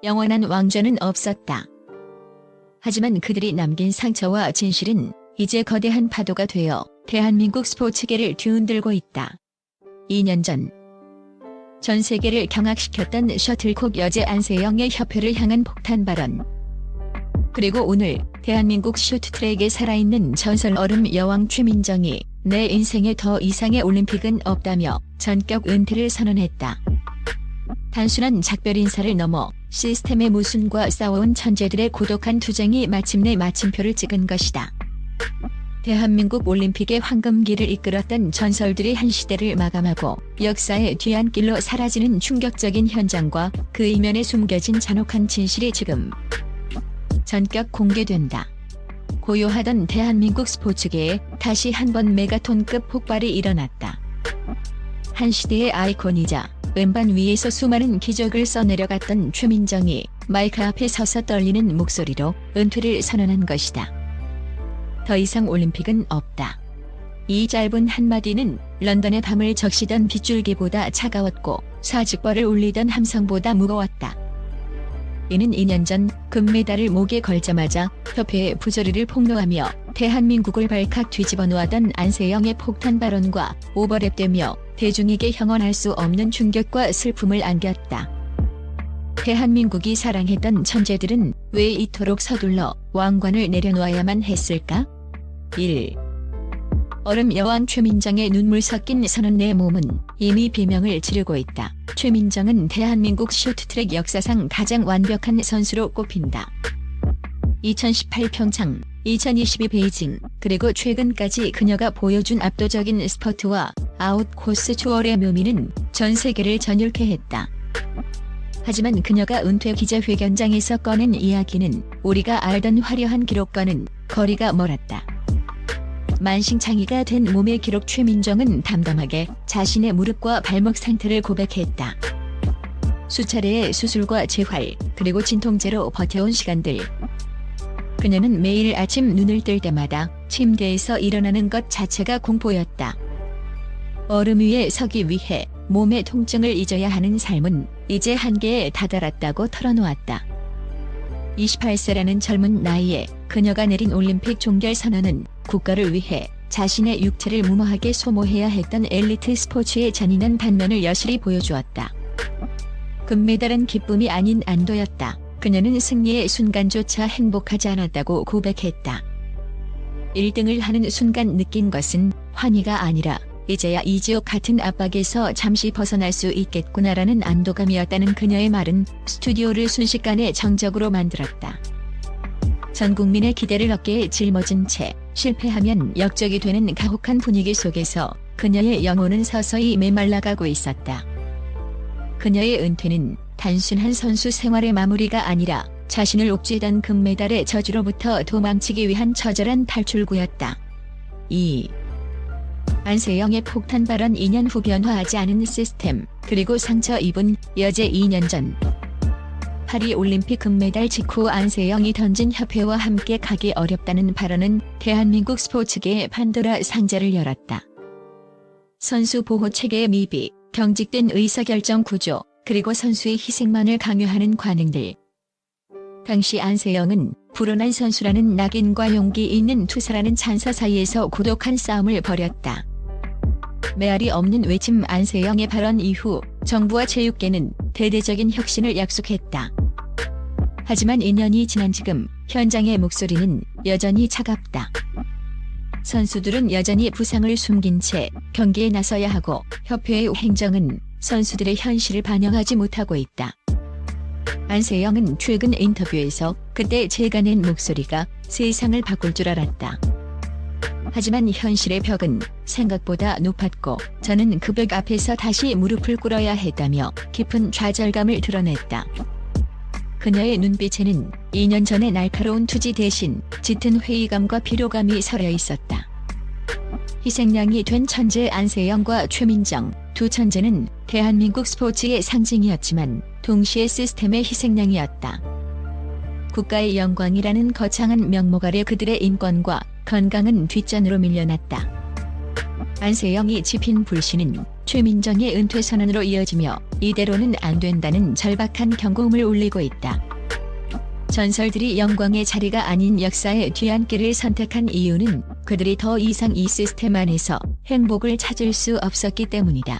영원한 왕좌는 없었다. 하지만 그들이 남긴 상처와 진실은 이제 거대한 파도가 되어 대한민국 스포츠계를 뒤흔들고 있다. 2년 전 세계를 경악시켰던 셔틀콕 여제 안세영의 협회를 향한 폭탄 발언. 그리고 오늘 대한민국 쇼트트랙에 살아있는 전설 얼음 여왕 최민정이 내 인생에 더 이상의 올림픽은 없다며 전격 은퇴를 선언했다. 단순한 작별 인사를 넘어 시스템의 모순과 싸워온 천재들의 고독한 투쟁이 마침내 마침표를 찍은 것이다. 대한민국 올림픽의 황금기를 이끌었던 전설들이 한 시대를 마감하고 역사의 뒤안길로 사라지는 충격적인 현장과 그 이면에 숨겨진 잔혹한 진실이 지금 전격 공개된다. 고요하던 대한민국 스포츠계에 다시 한번 메가톤급 폭발이 일어났다. 한 시대의 아이콘이자 음반 위에서 수많은 기적을 써내려갔던 최민정이 마이크 앞에 서서 떨리는 목소리로 은퇴를 선언한 것이다. 더 이상 올림픽은 없다. 이 짧은 한마디는 런던의 밤을 적시던 빗줄기보다 차가웠고 사직벌을 울리던 함성보다 무거웠다. 이는 2년 전 금메달을 목에 걸자마자 협회의 부조리를 폭로하며 대한민국을 발칵 뒤집어 놓았던 안세영의 폭탄 발언과 오버랩되며 대중에게 형언할 수 없는 충격과 슬픔을 안겼다. 대한민국이 사랑했던 천재들은 왜 이토록 서둘러 왕관을 내려놓아야만 했을까? 1. 얼음 여왕 최민정의 눈물 섞인 선언. 내 몸은 이미 비명을 지르고 있다. 최민정은 대한민국 쇼트트랙 역사상 가장 완벽한 선수로 꼽힌다. 2018 평창, 2022 베이징, 그리고 최근까지 그녀가 보여준 압도적인 스퍼트와 아웃코스 초월의 묘미는 전 세계를 전율케 했다. 하지만 그녀가 은퇴 기자회견장에서 꺼낸 이야기는 우리가 알던 화려한 기록과는 거리가 멀었다. 만신창이가 된 몸의 기록. 최민정은 담담하게 자신의 무릎과 발목 상태를 고백했다. 수차례의 수술과 재활, 그리고 진통제로 버텨온 시간들. 그녀는 매일 아침 눈을 뜰 때마다 침대에서 일어나는 것 자체가 공포였다. 얼음 위에 서기 위해 몸의 통증을 잊어야 하는 삶은 이제 한계에 다다랐다고 털어놓았다. 28세라는 젊은 나이에 그녀가 내린 올림픽 종결 선언은 국가를 위해 자신의 육체를 무모하게 소모해야 했던 엘리트 스포츠의 잔인한 단면을 여실히 보여주었다. 금메달은 기쁨이 아닌 안도였다. 그녀는 승리의 순간조차 행복하지 않았다고 고백했다. 1등을 하는 순간 느낀 것은 환희가 아니라 이제야 이 지옥 같은 압박에서 잠시 벗어날 수 있겠구나라는 안도감이었다는 그녀의 말은 스튜디오를 순식간에 정적으로 만들었다. 전 국민의 기대를 어깨에 짊어진 채 실패하면 역적이 되는 가혹한 분위기 속에서 그녀의 영혼은 서서히 메말라가고 있었다. 그녀의 은퇴는 단순한 선수 생활의 마무리가 아니라 자신을 옥죄던 금메달의 저주로부터 도망치기 위한 처절한 탈출구였다. 2. 안세영의 폭탄 발언. 2년 후 변화하지 않은 시스템, 그리고 상처 입은 여제. 2년 전 파리 올림픽 금메달 직후 안세영이 던진 협회와 함께 가기 어렵다는 발언은 대한민국 스포츠계의 판도라 상자를 열었다. 선수 보호 체계의 미비, 경직된 의사결정 구조, 그리고 선수의 희생만을 강요하는 관행들. 당시 안세영은 불온한 선수라는 낙인과 용기 있는 투사라는 찬사 사이에서 고독한 싸움을 벌였다. 메아리 없는 외침. 안세영의 발언 이후 정부와 체육계는 대대적인 혁신을 약속했다. 하지만 2년이 지난 지금 현장의 목소리는 여전히 차갑다. 선수들은 여전히 부상을 숨긴 채 경기에 나서야 하고 협회의 행정은 선수들의 현실을 반영하지 못하고 있다. 안세영은 최근 인터뷰에서 그때 제가 낸 목소리가 세상을 바꿀 줄 알았다. 하지만 현실의 벽은 생각보다 높았고 저는 그 벽 앞에서 다시 무릎을 꿇어야 했다며 깊은 좌절감을 드러냈다. 그녀의 눈빛에는 2년 전의 날카로운 투지 대신 짙은 회의감과 피로감이 서려 있었다. 희생양이 된 천재 안세영과 최민정, 두 천재는 대한민국 스포츠의 상징이었지만 동시에 시스템의 희생양이었다. 국가의 영광이라는 거창한 명목 아래 그들의 인권과 건강은 뒷전으로 밀려났다. 안세영이 지핀 불씨는 최민정의 은퇴 선언으로 이어지며 이대로는 안 된다는 절박한 경고음을 울리고 있다. 전설들이 영광의 자리가 아닌 역사의 뒤안길을 선택한 이유는 그들이 더 이상 이 시스템 안에서 행복을 찾을 수 없었기 때문이다.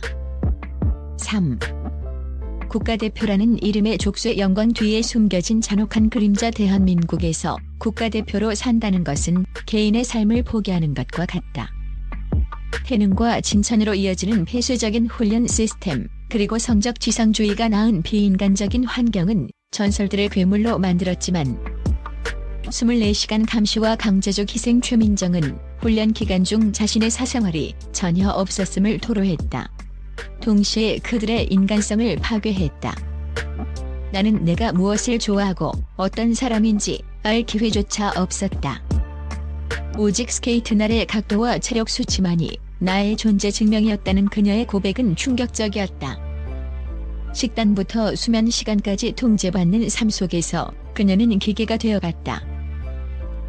3. 국가대표라는 이름의 족쇄 영광 뒤에 숨겨진 잔혹한 그림자. 대한민국에서 국가대표로 산다는 것은 개인의 삶을 포기하는 것과 같다. 태능과 진천으로 이어지는 폐쇄적인 훈련 시스템, 그리고 성적 지상주의가 낳은 비인간적인 환경은 전설들을 괴물로 만들었지만 24시간 감시와 강제적 희생. 최민정은 훈련 기간 중 자신의 사생활이 전혀 없었음을 토로했다. 동시에 그들의 인간성을 파괴했다. 나는 내가 무엇을 좋아하고 어떤 사람인지 알 기회조차 없었다. 오직 스케이트 날의 각도와 체력 수치만이 나의 존재 증명이었다는 그녀의 고백은 충격적이었다. 식단부터 수면 시간까지 통제받는 삶 속에서 그녀는 기계가 되어갔다.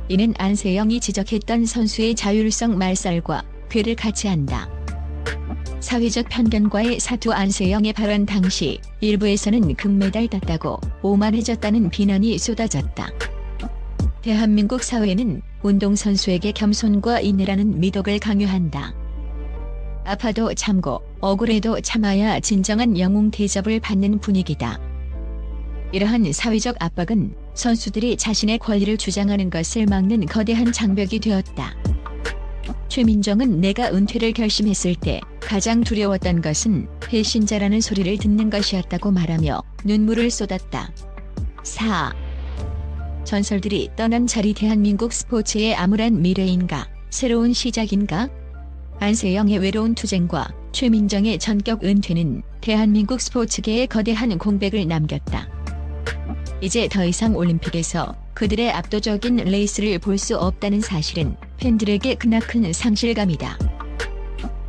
이는 안세영이 지적했던 선수의 자율성 말살과 괴를 같이 한다. 사회적 편견과의 사투. 안세영의 발언 당시 일부에서는 금메달 땄다고 오만해졌다는 비난이 쏟아졌다. 대한민국 사회는 운동선수에게 겸손과 인내라는 미덕을 강요한다. 아파도 참고 억울해도 참아야 진정한 영웅 대접을 받는 분위기다. 이러한 사회적 압박은 선수들이 자신의 권리를 주장하는 것을 막는 거대한 장벽이 되었다. 최민정은 내가 은퇴를 결심했을 때 가장 두려웠던 것은 배신자라는 소리를 듣는 것이었다고 말하며 눈물을 쏟았다. 4. 전설들이 떠난 자리. 대한민국 스포츠의 암울한 미래인가? 새로운 시작인가? 안세영의 외로운 투쟁과 최민정의 전격 은퇴는 대한민국 스포츠계에 거대한 공백을 남겼다. 이제 더 이상 올림픽에서 그들의 압도적인 레이스를 볼 수 없다는 사실은 팬들에게 크나큰 상실감이다.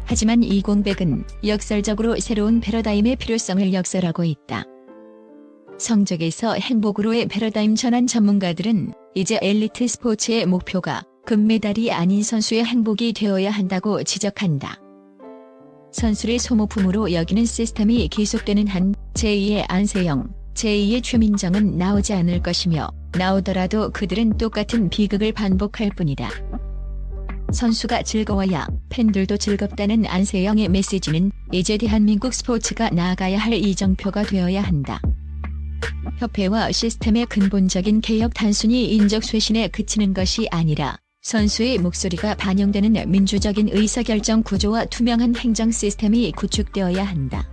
하지만 이 공백은 역설적으로 새로운 패러다임의 필요성을 역설하고 있다. 성적에서 행복으로의 패러다임 전환. 전문가들은 이제 엘리트 스포츠의 목표가 금메달이 아닌 선수의 행복이 되어야 한다고 지적한다. 선수를 소모품으로 여기는 시스템이 계속되는 한 제2의 안세영, 제2의 최민정은 나오지 않을 것이며 나오더라도 그들은 똑같은 비극을 반복할 뿐이다. 선수가 즐거워야 팬들도 즐겁다는 안세영의 메시지는 이제 대한민국 스포츠가 나아가야 할 이정표가 되어야 한다. 협회와 시스템의 근본적인 개혁. 단순히 인적 쇄신에 그치는 것이 아니라 선수의 목소리가 반영되는 민주적인 의사결정 구조와 투명한 행정 시스템이 구축되어야 한다.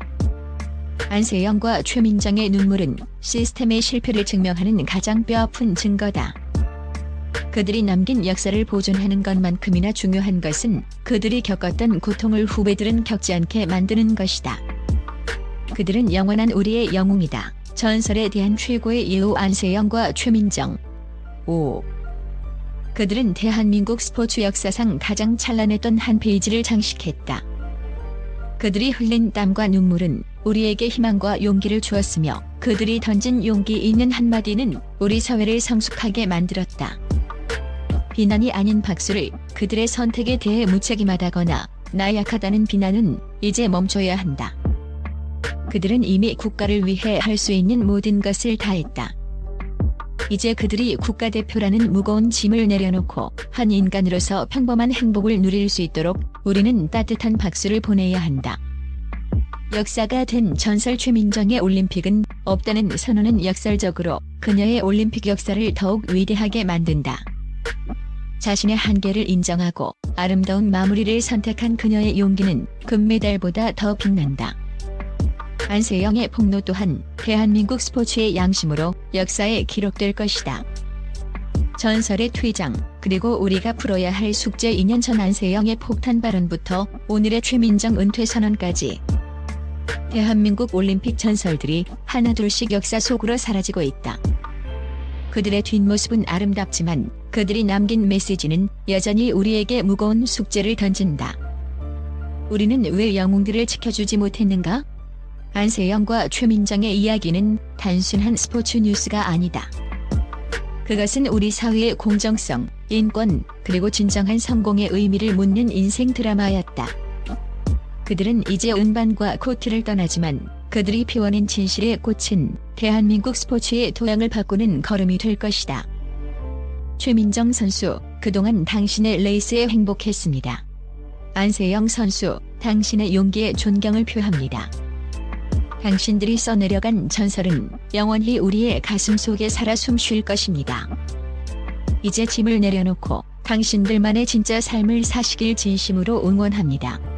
안세영과 최민정의 눈물은 시스템의 실패를 증명하는 가장 뼈아픈 증거다. 그들이 남긴 역사를 보존하는 것만큼이나 중요한 것은 그들이 겪었던 고통을 후배들은 겪지 않게 만드는 것이다. 그들은 영원한 우리의 영웅이다. 전설에 대한 최고의 예우. 안세영과 최민정. 5. 그들은 대한민국 스포츠 역사상 가장 찬란했던 한 페이지를 장식했다. 그들이 흘린 땀과 눈물은 우리에게 희망과 용기를 주었으며 그들이 던진 용기 있는 한마디는 우리 사회를 성숙하게 만들었다. 비난이 아닌 박수를. 그들의 선택에 대해 무책임하다거나 나약하다는 비난은 이제 멈춰야 한다. 그들은 이미 국가를 위해 할 수 있는 모든 것을 다했다. 이제 그들이 국가대표라는 무거운 짐을 내려놓고 한 인간으로서 평범한 행복을 누릴 수 있도록 우리는 따뜻한 박수를 보내야 한다. 역사가 된 전설. 최민정의 올림픽은 없다는 선언은 역설적으로 그녀의 올림픽 역사를 더욱 위대하게 만든다. 자신의 한계를 인정하고 아름다운 마무리를 선택한 그녀의 용기는 금메달보다 더 빛난다. 안세영의 폭로 또한 대한민국 스포츠의 양심으로 역사에 기록될 것이다. 전설의 퇴장, 그리고 우리가 풀어야 할 숙제. 2년 전 안세영의 폭탄 발언부터 오늘의 최민정 은퇴 선언까지 대한민국 올림픽 전설들이 하나둘씩 역사 속으로 사라지고 있다. 그들의 뒷모습은 아름답지만 그들이 남긴 메시지는 여전히 우리에게 무거운 숙제를 던진다. 우리는 왜 영웅들을 지켜주지 못했는가? 안세영과 최민정의 이야기는 단순한 스포츠 뉴스가 아니다. 그것은 우리 사회의 공정성, 인권, 그리고 진정한 성공의 의미를 묻는 인생 드라마였다. 그들은 이제 음반과 코트를 떠나지만 그들이 피워낸 진실의 꽃은 대한민국 스포츠의 토양을 바꾸는 걸음이 될 것이다. 최민정 선수, 그동안 당신의 레이스에 행복했습니다. 안세영 선수, 당신의 용기에 존경을 표합니다. 당신들이 써내려간 전설은 영원히 우리의 가슴 속에 살아 숨쉴 것입니다. 이제 짐을 내려놓고 당신들만의 진짜 삶을 사시길 진심으로 응원합니다.